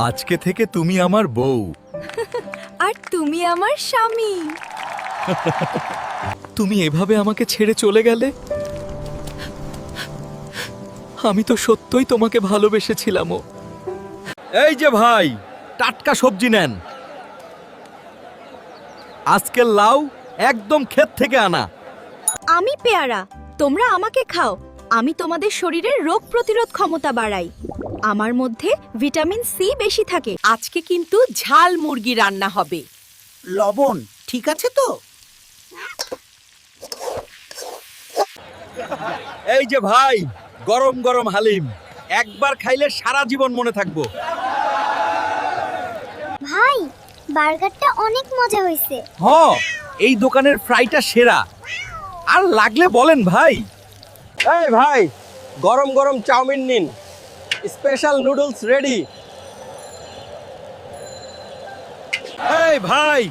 আজকে থেকে তুমি আমার বউ। আর তুমি আমার স্বামী। তুমি এভাবে আমাকে ছেড়ে চলে গেলে? আমি তো সত্যই তোমাকে ভালোবেসেছিলাম। এই যে ভাই, টাটকা সবজি নেন। আজকের লাউ একদম ক্ষেত থেকে আনা। আমি পেয়ারা, তোমরা আমাকে খাও। আমি তোমাদের শরীরের রোগ প্রতিরোধ ক্ষমতা বাড়াই। আমার মধ্যে ভিটামিন সি বেশি থাকে। আজকে কিন্তু ঝাল মুরগি রান্না হবে। লবণ ঠিক আছে তো? এই যে ভাই, গরম গরম হালিম একবার খাইলে সারা জীবন মনে থাকবো। ভাই, বার্গারটা অনেক মজা হয়েছে। হ, এই দোকানের ফ্রাইটা সেরা। আর লাগলে বলেন ভাই। এই ভাই, গরম গরম চাউমিন নিন, স্পেশাল নুডলস রেডি। এই ভাই,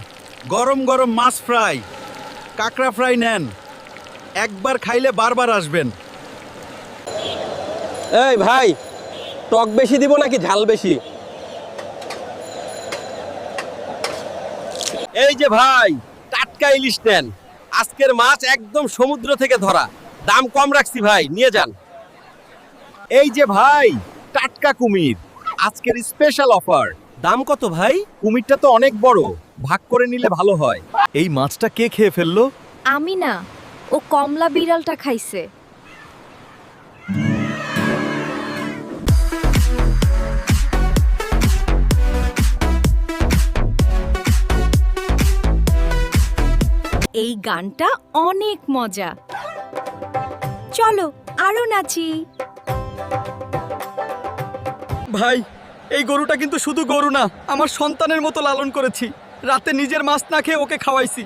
গরম গরম মাছ ফ্রাই, কাঁকড়া ফ্রাই নেন। একবার খাইলে বারবার আসবেন। এই ভাই, টক বেশি দিব নাকি ঝাল বেশি? এই যে ভাই, টাটকা ইলিশ নেন। আজকের মাছ একদম সমুদ্র থেকে ধরা। দাম কম রাখছি ভাই, নিয়ে যান। এই যে ভাই, টাটকা কুমির, আজকের স্পেশাল অফার। দাম কত ভাই? কুমিরটা তো অনেক বড়, ভাগ করে নিলে ভালো হয়। এই মাছটা কে খেয়ে ফেললো? আমি না, ও কমলা বিড়ালটা খাইছে। এই গানটা অনেক মজা। চলো আরো নাচি। ভাই, এই গরুটা কিন্তু শুধু গরু না, আমার সন্তানের মতো লালন করেছি। রাতে নিজের মাছ না খেয়ে ওকে খাওয়াইছি।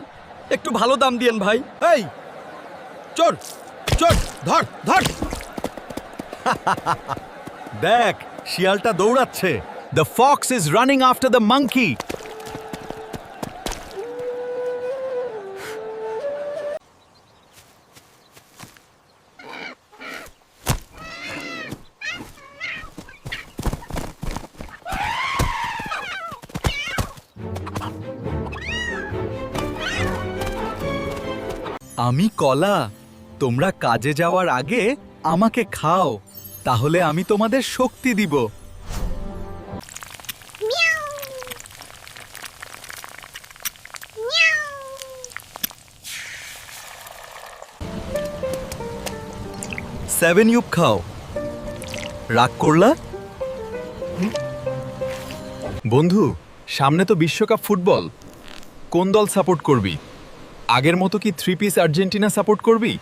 একটু ভালো দাম দিয়েন ভাই। এই চোর, চোর, ধর ধর। দেখ, শিয়ালটা দৌড়াচ্ছে। The Fox is running after the monkey. আমি কলা, তোমরা কাজে যাওয়ার আগে আমাকে খাও, তাহলে আমি তোমাদের শক্তি দিব। সেভেন ইউপ খাও। রাগ করলা? বন্ধু, সামনে তো বিশ্বকাপ ফুটবল। কোন দল সাপোর্ট করবি? আগের মতো কি 3 পিস আর্জেন্টিনা সাপোর্ট করবি?